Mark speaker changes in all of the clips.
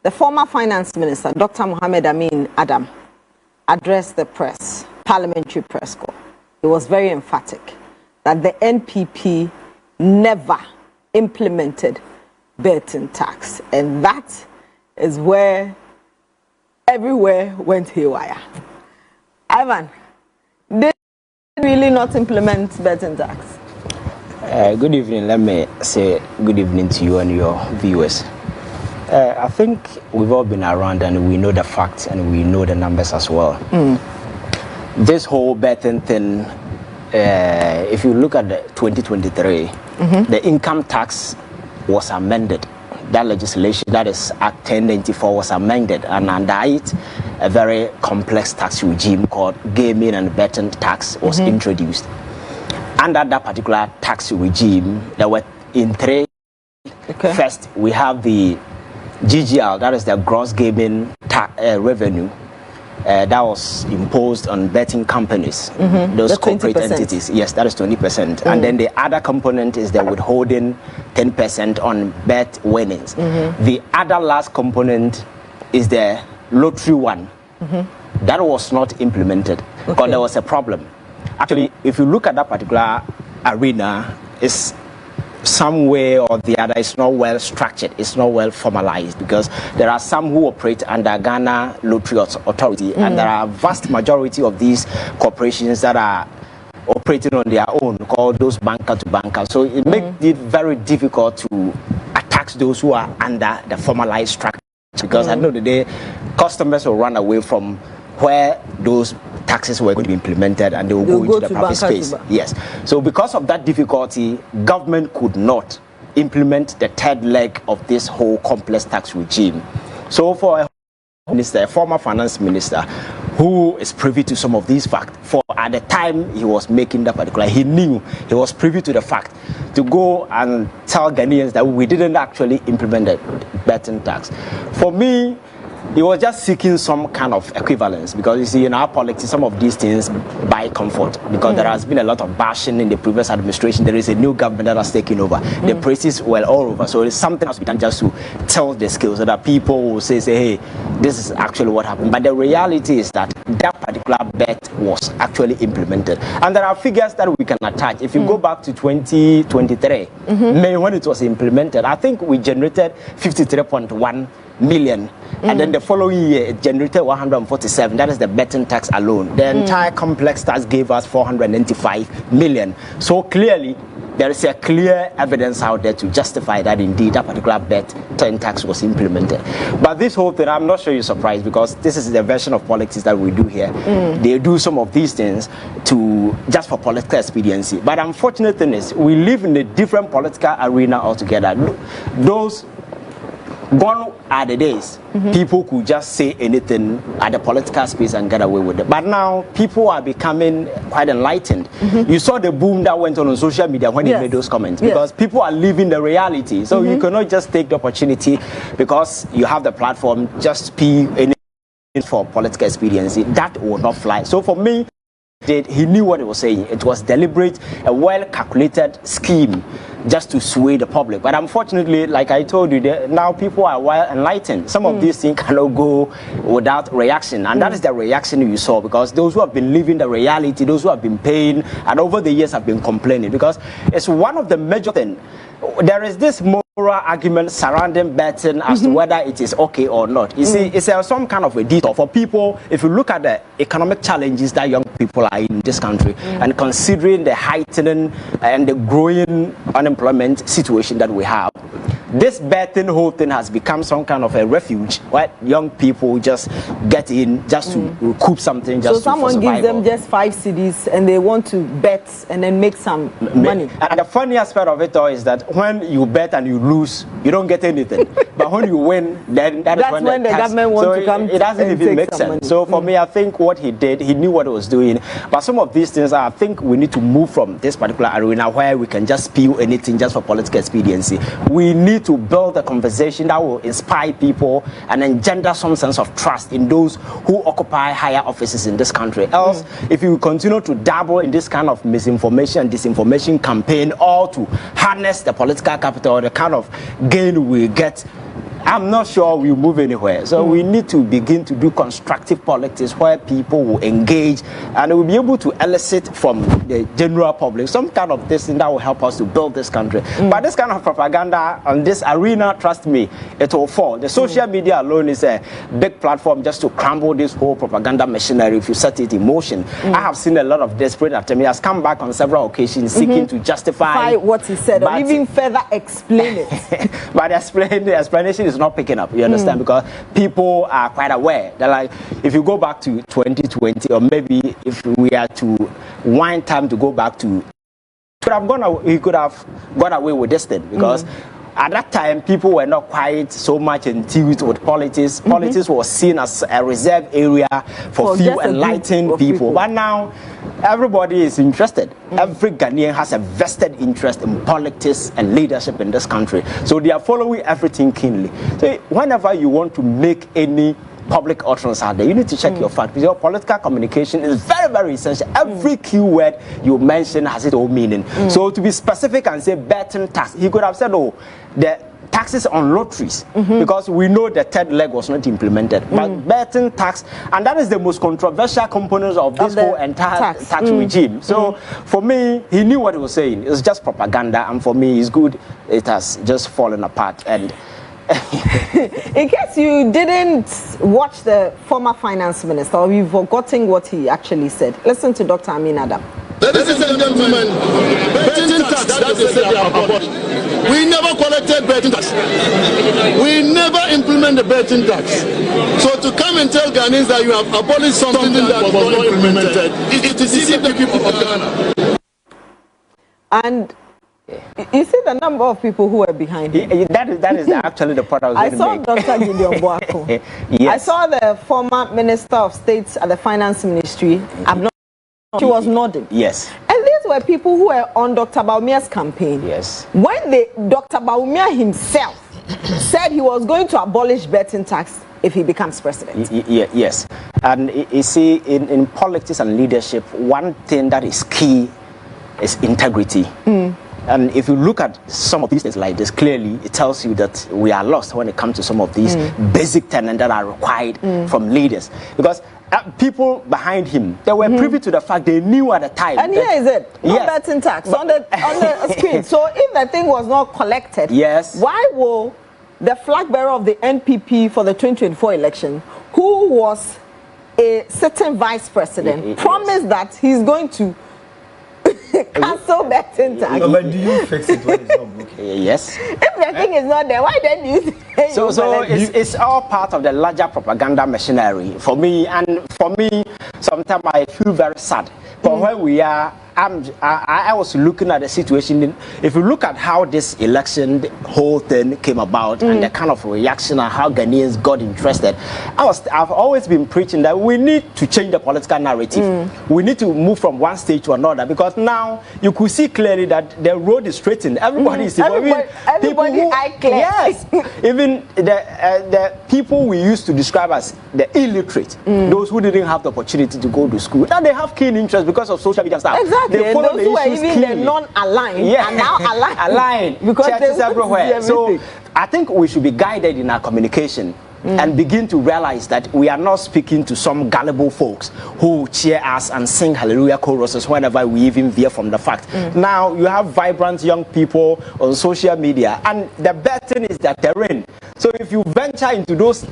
Speaker 1: the former finance minister, Dr. Amin Adam, addressed the press, parliamentary press corps. He was very emphatic that the NPP never implemented betting tax, and that is where everywhere went haywire. Ivan, did they really not implement betting tax?
Speaker 2: Good evening. Let me say good evening to you and your viewers. I think we've all been around and we know the facts and we know the numbers as well. This whole betting thing, if you look at the 2023, the income tax was amended. That legislation, that is Act 1094, was amended, and under it, a very complex tax regime called gaming and betting tax was introduced. Under that particular tax regime, there were in three. First, we have the GGR, that is the gross gaming revenue. That was imposed on betting companies, those corporate entities. Yes, that is 20%. And then the other component is the withholding 10% on bet winnings. The other last component is the lottery one. That was not implemented because there was a problem. Actually, if you look at that particular arena, it's some way or the other, it's not well structured, it's not well formalized, because there are some who operate under Ghana Lottery Authority, and there are a vast majority of these corporations that are operating on their own, called those banker to banker. So it makes it very difficult to attack those who are under the formalized structure, because at the end of the day, customers will run away from where those taxes were going to be implemented, and they will go into the private space. Yes. So because of that difficulty, government could not implement the third leg of this whole complex tax regime. So for a former finance minister who is privy to some of these facts, for at the time he was making that particular, he knew, he was privy to the fact, to go and tell Ghanaians that we didn't actually implement the betting tax. For me, he was just seeking some kind of equivalence, because you see, in our politics, some of these things buy comfort, because there has been a lot of bashing in the previous administration. There is a new government that has taken over. The praises were all over. So it's something else we can just to tell the skills so that people will say, hey, this is actually what happened. But the reality is that that particular bet was actually implemented. And there are figures that we can attach. If you go back to 2023, May, when it was implemented, I think we generated 53.1 million, and then the following year it generated 147. That is the betting tax alone. The entire complex tax gave us 495 million. So clearly there is a clear evidence out there to justify that indeed that particular betting tax was implemented. But this whole thing, I'm not sure you're surprised, because this is the version of politics that we do here. They do some of these things to just for political expediency. But the unfortunate thing is, we live in a different political arena altogether. Those gone are the days people could just say anything at the political space and get away with it. But now people are becoming quite enlightened. You saw the boom that went on social media when they made those comments, because people are living the reality. So you cannot just take the opportunity because you have the platform, just speak anything for political expediency. That will not fly. So for me, he knew what he was saying. It was deliberate, a well-calculated scheme just to sway the public. But unfortunately, like I told you, now people are well enlightened. Some of these things cannot go without reaction. And that is the reaction you saw, because those who have been living the reality, those who have been paying, and over the years have been complaining, because it's one of the major things. There is this moral argument surrounding betting as to whether it is okay or not. You see, it's some kind of a detour for people. If you look at the economic challenges that young people are in this country, and considering the heightening and the growing unemployment situation that we have, this betting whole thing has become some kind of a refuge where young people just get in just to recoup something. Just
Speaker 1: so someone gives them just 5 cedis and they want to bet and then make some money.
Speaker 2: And the funny aspect of it all is that when you bet and you lose, you don't get anything. But when you win, then that's when the government wants to come. It doesn't even make sense. Money. So for me, I think what he did, he knew what he was doing. But some of these things, I think we need to move from this particular arena where we can just spew anything just for political expediency. We need to build a conversation that will inspire people and engender some sense of trust in those who occupy higher offices in this country. Else, if you continue to dabble in this kind of misinformation and disinformation campaign, or to harness the political capital, the kind of gain we get, I'm not sure we'll move anywhere. So we need to begin to do constructive politics where people will engage and will be able to elicit from the general public some kind of this thing that will help us to build this country. But this kind of propaganda on this arena, trust me, it will fall. The social media alone is a big platform just to crumble this whole propaganda machinery if you set it in motion. I have seen a lot of desperate attempts. He has come back on several occasions seeking to justify
Speaker 1: what he said or even further explain it.
Speaker 2: But the explanation is not picking up, you understand, because people are quite aware that, like, if you go back to 2020, or maybe if we are to wind time to go back to, he could have gone away with this thing, because at that time, people were not quite so much enthused with politics. Politics was seen as a reserved area for few enlightened people. But now, everybody is interested. Every Ghanaian has a vested interest in politics and leadership in this country. So they are following everything keenly. So whenever you want to make any public utterance out there, you need to check your facts, because your political communication is very, very essential. Every keyword you mention has its own meaning. So to be specific and say betting tax, he could have said, oh, the taxes on lotteries, because we know the third leg was not implemented. But betting tax, and that is the most controversial component of this whole entire tax regime. So for me, he knew what he was saying. It was just propaganda, and for me, it's good. It has just fallen apart. And
Speaker 1: in case you didn't watch the former finance minister, or you've forgotten what he actually said, listen to Dr. Amin Adam.
Speaker 3: Ladies and gentlemen, betting tax that they said they have abolished. We never collected betting tax. We never implement the betting tax. So to come and tell Ghanaians that you have abolished something that was not implemented, it is deceiving the people of Ghana.
Speaker 1: And you see the number of people who are behind him.
Speaker 2: That is actually the part I was going to make.
Speaker 1: I saw Dr. Gideon Boako. Yes. I saw the former Minister of State at the Finance Ministry. She was nodding.
Speaker 2: Yes.
Speaker 1: And these were people who were on Dr. Baumia's campaign.
Speaker 2: Yes.
Speaker 1: When Dr. Baumia himself said he was going to abolish betting tax if he becomes president.
Speaker 2: Yes. And you see, in politics and leadership, one thing that is key is integrity. And if you look at some of these things like this, clearly it tells you that we are lost when it comes to some of these basic tenets that are required from leaders. Because people behind him, they were privy to the fact, they knew at the time.
Speaker 1: And here is it, no betting tax on the screen. So if the thing was not collected, why will the flag bearer of the NPP for the 2024 election, who was a sitting vice president, promise that he's going to cancel betting tax?
Speaker 4: No, but do you fix it when it's not broken?
Speaker 2: Yes.
Speaker 1: If the thing is not there, why then you say
Speaker 2: so it's all part of the larger propaganda machinery for me. And for me, sometimes I feel very sad. But where we are, I was looking at the situation. If you look at how this election, the whole thing came about, and the kind of reaction and how Ghanaians got interested, I've always been preaching that we need to change the political narrative. We need to move from one stage to another, because now you could see clearly that the road is straightened. Everybody is
Speaker 1: everybody eye clear.
Speaker 2: Yes, even the people we used to describe as the illiterate, those who didn't have the opportunity to go to school, now they have keen interest because of social media stuff.
Speaker 1: Exactly. They follow those who are even the non-aligned are now aligned.
Speaker 2: Because churches everywhere. So I think we should be guided in our communication and begin to realize that we are not speaking to some gullible folks who cheer us and sing hallelujah choruses whenever we even veer from the fact. Now you have vibrant young people on social media, and the bad thing is that they're in. So if you venture into those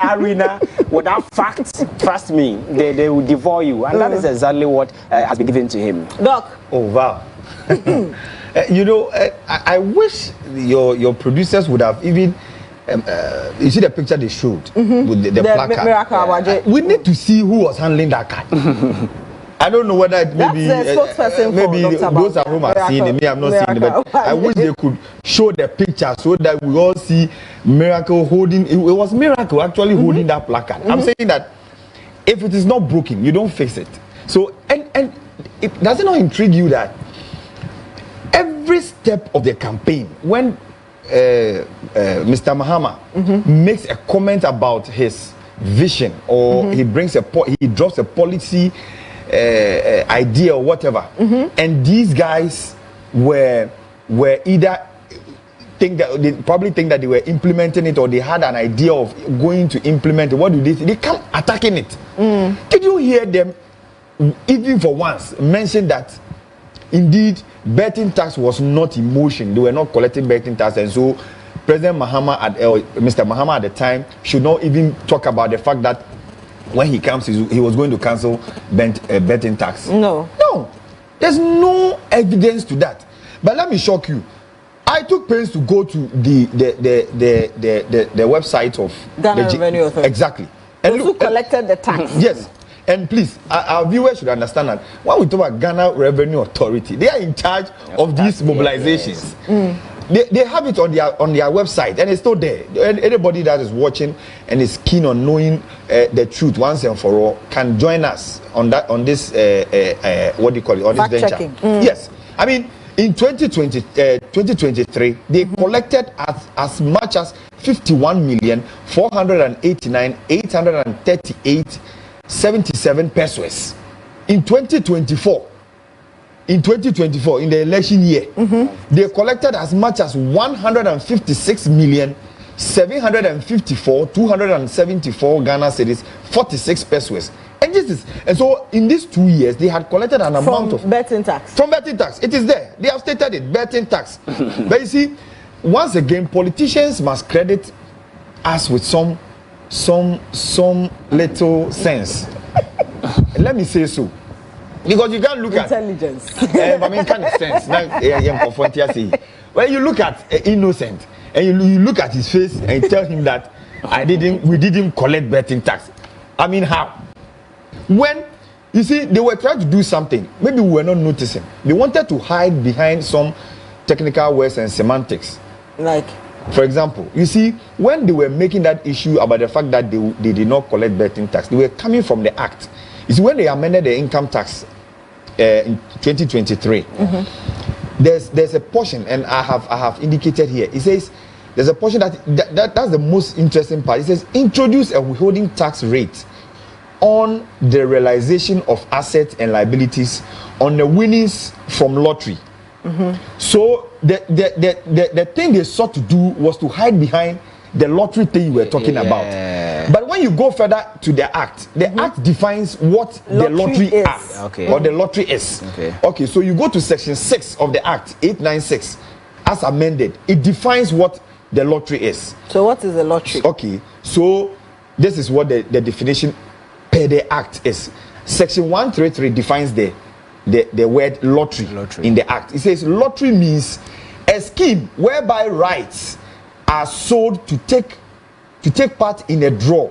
Speaker 2: arena without facts, trust me, they will devour you, and that is exactly what has been given to him.
Speaker 1: Doc.
Speaker 4: Oh wow. You know, I wish your producers would have even you see the picture they showed with the placard. We need to see who was handling that card. I don't know whether it maybe those at home are seeing it. Me, I'm not seeing it, but I wish they could show the picture so that we all see Miracle holding. It was Miracle actually holding that placard. I'm saying that if it is not broken, you don't fix it. So and it does it not intrigue you that every step of the campaign, when Mr. Mahama makes a comment about his vision, or he drops a policy idea or whatever, and these guys were either think that they were implementing it, or they had an idea of going to implement it. What do they say? They come attacking it. Did you hear them, even for once, mention that indeed betting tax was not in motion? They were not collecting betting tax, and so President Mr. Mahama at the time should not even talk about the fact that when he comes, he was going to cancel betting tax.
Speaker 1: No,
Speaker 4: there's no evidence to that. But let me shock you. I took pains to go to the website of
Speaker 1: Ghana Revenue Authority.
Speaker 4: Exactly.
Speaker 1: And who collected the tax?
Speaker 4: Yes. And please, our viewers should understand that when we talk about Ghana Revenue Authority, they are in charge of these mobilizations. They have it on their website, and it's still there. Anybody that is watching and is keen on knowing the truth once and for all can join us on this what do you call it, on this venture. Yes, I mean in 2023 they collected as much as 51,489,838.77 pesos. In 2024, in the election year, they collected as much as 156,754,274 Ghana cedis, 46 pesos. And so in these 2 years, they had collected an amount of
Speaker 1: betting tax.
Speaker 4: From betting tax. It is there. They have stated it, betting tax. But you see, once again, politicians must credit us with some little sense. Let me say so. Because you can't look
Speaker 1: intelligence.
Speaker 4: I mean, kind of sense. When you look at Innocent and you look at his face and tell him that we didn't collect betting tax. I mean, how? When you see they were trying to do something, maybe we were not noticing. They wanted to hide behind some technical words and semantics.
Speaker 1: Like,
Speaker 4: for example, you see, when they were making that issue about the fact that they did not collect betting tax, they were coming from the act. You see, when they amended the income tax in 2023, there's a portion, and I have indicated here. It says there's a portion that's the most interesting part. It says introduce a withholding tax rate on the realization of assets and liabilities on the winnings from lottery. So the thing they sought to do was to hide behind the lottery thing you were talking about. But when you go further to the act defines what the lottery is. Or the lottery is. Okay, so you go to section 6 of the act, 896, as amended. It defines what the lottery is.
Speaker 1: So what is the lottery? Okay,
Speaker 4: so this is what the definition per the act is. Section 133 defines the word lottery in the act. It says lottery means a scheme whereby rights are sold to take part in a draw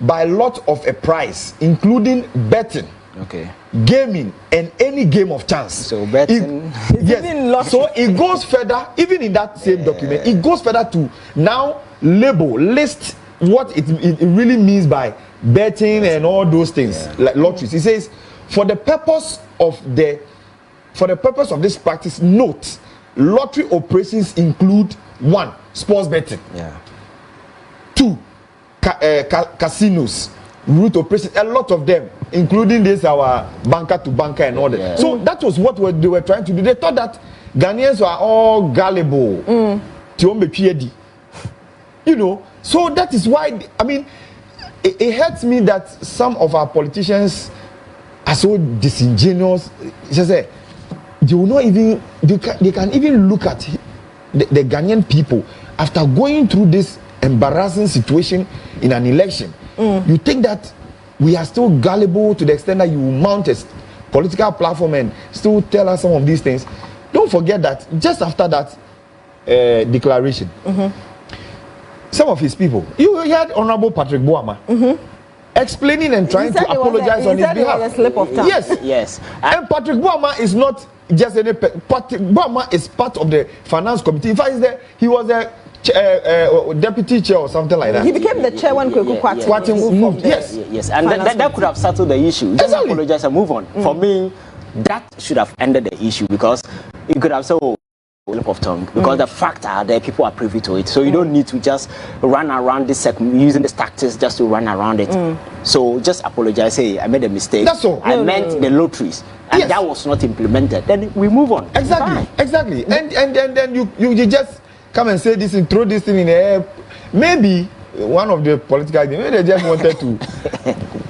Speaker 4: by lot of a prize, including betting, gaming, and any game of chance. So betting, yes. So it goes further, even in that same document, it goes further to now list what it really means by betting and all those things, like lotteries. It says for the purpose of this practice, note lottery operations include 1. Sports betting. 2. Casinos, route operations, a lot of them, including this our banker to banker and all that. So that was what they were trying to do. They thought that Ghanaians were all gullible. You know, so that is why, I mean, it hurts me that some of our politicians are so disingenuous. They will not even, they can even look at the Ghanaian people after going through this embarrassing situation in an election. You think that we are still gullible to the extent that you mount a political platform and still tell us some of these things. Don't forget that just after that declaration, some of his people, you heard Honorable Patrick Boama explaining and trying to apologize on his behalf.
Speaker 1: A slip of tongue.
Speaker 2: Yes.
Speaker 4: And Patrick Boama is not just any. Patrick Boama is part of the finance committee. In fact, he was a deputy chair or something like that.
Speaker 1: He became the chair when Kweku Kwati moved.
Speaker 2: Yes, and that could have settled the issue. Just apologize and move on. For me, that should have ended the issue, because you could have said, slip of tongue, because the fact are there, people are privy to it, so you don't need to just run around this using these tactics just to run around it. So just apologize, say I made a mistake.
Speaker 4: That's all.
Speaker 2: I meant the lotteries, and that was not implemented. Then we move on.
Speaker 4: Exactly. And then you just come and say this and throw this thing in the air. Maybe one of the political, maybe they just wanted to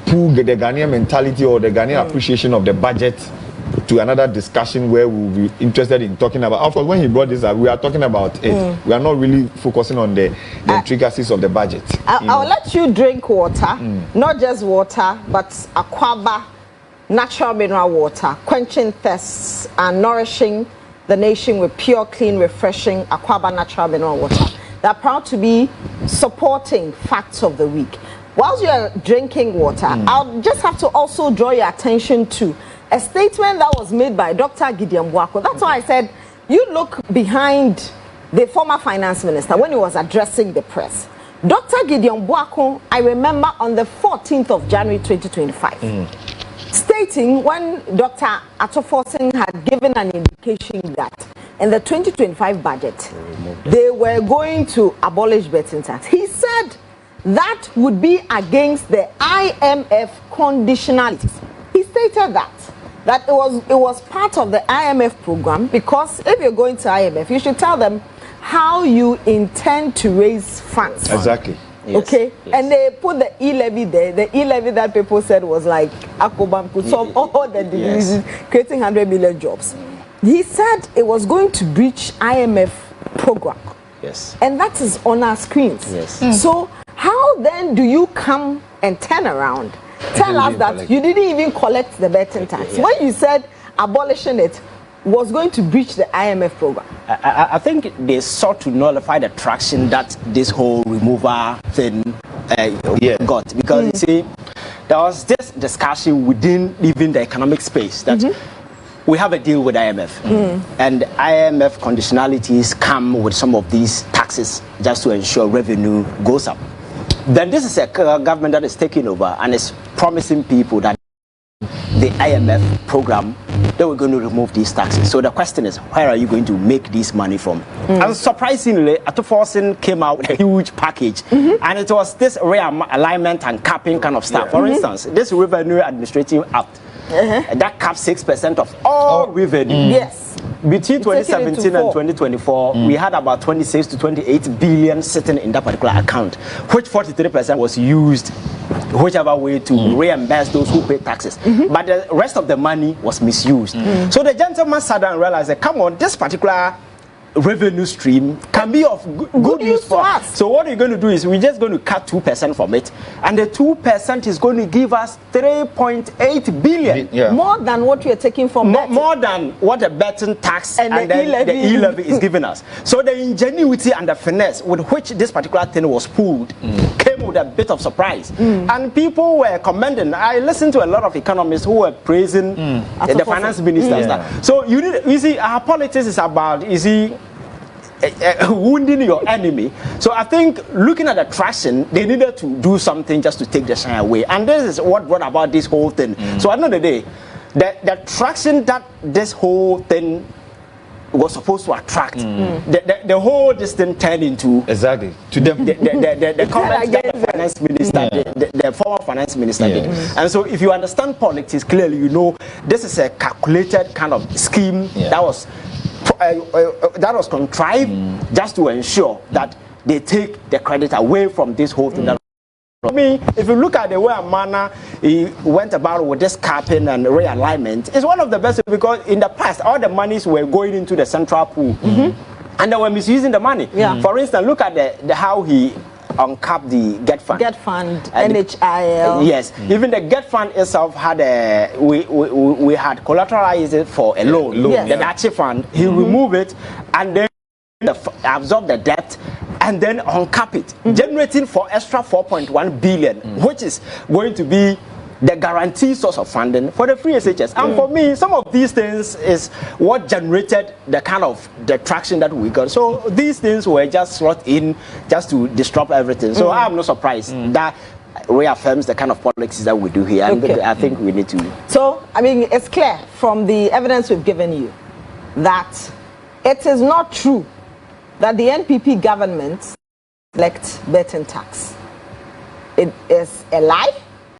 Speaker 4: pull the Ghanaian mentality or the Ghanaian appreciation of the budget to another discussion where we'll be interested in talking about. Of course, when he brought this up, we are talking about it. We are not really focusing on the intricacies of the budget.
Speaker 1: I'll let you drink water, not just water, but Aquaba, natural mineral water, quenching thirsts and nourishing the nation with pure, clean, refreshing Aquaba natural mineral water. They're proud to be supporting Facts of the Week. Whilst you're drinking water, I'll just have to also draw your attention to a statement that was made by Dr. Gideon Buako. That's why I said you look behind the former finance minister when he was addressing the press. Dr. Gideon Buako, I remember on the 14th of January 2025, stating when Dr. Atoforsen had given an indication that in the 2025 budget, they were going to abolish betting tax. He said that would be against the IMF conditionalities. He stated that it was part of the IMF program, because if you're going to IMF, you should tell them how you intend to raise funds.
Speaker 4: Exactly.
Speaker 1: Yes, okay, yes. And they put the e-levy there. The e-levy that people said was like Akobam could solve all the diseases, creating 100 million jobs. He said it was going to breach IMF program.
Speaker 2: Yes.
Speaker 1: And that is on our screens.
Speaker 2: Yes.
Speaker 1: So how then do you come and turn around? Tell us that you didn't even collect the betting tax. When you said abolishing it was going to breach the IMF program.
Speaker 2: I think they sought to nullify the traction that this whole removal thing got. Because you see, there was this discussion within even the economic space that we have a deal with IMF. And IMF conditionalities come with some of these taxes just to ensure revenue goes up. Then this is a government that is taking over and is promising people that the IMF program, they were going to remove these taxes. So the question is, where are you going to make this money from? And surprisingly, Atoforsen came out with a huge package, and it was this realignment and capping kind of stuff. For instance, this Revenue Administrative Act that caps 6% of all revenue.
Speaker 1: Yes.
Speaker 2: Between 2017 and 2024, we had about 26 to 28 billion sitting in that particular account, which 43% was used whichever way to reimburse those who pay taxes. But the rest of the money was misused. So the gentleman sat down and realized that, come on, this particular revenue stream can be of good use for us. So what we're going to do is we're just going to cut 2% from it, and the 2% is going to give us 3.8 billion.
Speaker 1: More than what we are taking from
Speaker 2: more than what the betting tax and the e-levy is giving us. So the ingenuity and the finesse with which this particular thing was pulled came with a bit of surprise. And people were commending. I listened to a lot of economists who were praising the finance minister. So you see, our politics is about, wounding your enemy. So I think looking at the traction, they needed to do something just to take the shine away. And this is what brought about this whole thing. So at the end of the day, the traction that this whole thing was supposed to attract, the whole this thing turned into
Speaker 4: to them
Speaker 2: the comments that the finance minister did, the former finance minister did. And so if you understand politics clearly, you know this is a calculated kind of scheme that was contrived just to ensure that they take the credit away from this whole thing. For me, if you look at the way and manner he went about with this capping and realignment, it's one of the best, because in the past all the monies were going into the central pool and they were misusing the money. For instance, look at how he uncapped the Get Fund. NHIL. Yes, even the Get Fund itself had we had collateralized it for a loan. The Dachi Fund, he removed it and then absorb the debt and then uncap it, generating for extra 4.1 billion, which is going to be the guaranteed source of funding for the free SHS. And for me, some of these things is what generated the kind of the traction that we got. So these things were just slot in just to disrupt everything. So I'm not surprised that reaffirms the kind of policies that we do here. And I think we need to.
Speaker 1: So, I mean, it's clear from the evidence we've given you that it is not true that the NPP government collect betting tax. It is a lie.